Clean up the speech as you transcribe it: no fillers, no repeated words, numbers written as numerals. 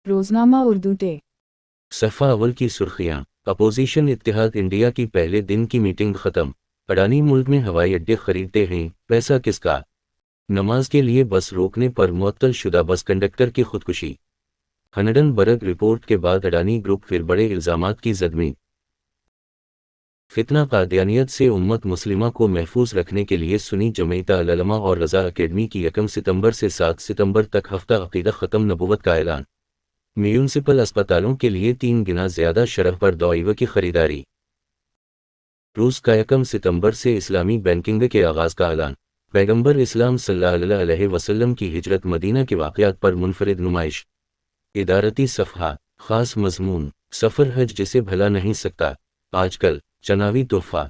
روزنامہ اردو ٹے۔ صفحہ اول کی سرخیاں۔ اپوزیشن اتحاد انڈیا کی پہلے دن کی میٹنگ ختم۔ اڈانی ملک میں ہوائی اڈے خریدتے ہیں، پیسہ کس کا؟ نماز کے لیے بس روکنے پر معطل شدہ بس کنڈکٹر کی خودکشی۔ ہنڈنبرگ رپورٹ کے بعد اڈانی گروپ پھر بڑے الزامات کی زد میں۔ فتنہ قادیانیت سے امت مسلمہ کو محفوظ رکھنے کے لیے سنی جمعیت العلماء اور رضا اکیڈمی کی 1 ستمبر سے 7 ستمبر تک ہفتہ عقیدہ ختم نبوت کا اعلان۔ میونسپل اسپتالوں کے لیے 3 گنا زیادہ شرح پر دوائیوں کی خریداری۔ روس کا 1 ستمبر سے اسلامی بینکنگ کے آغاز کا اعلان۔ پیغمبر اسلام صلی اللہ علیہ وسلم کی ہجرت مدینہ کے واقعات پر منفرد نمائش۔ ادارتی صفحہ۔ خاص مضمون: سفر حج جسے بھلا نہیں سکتا، آج کل چناوی تحفہ۔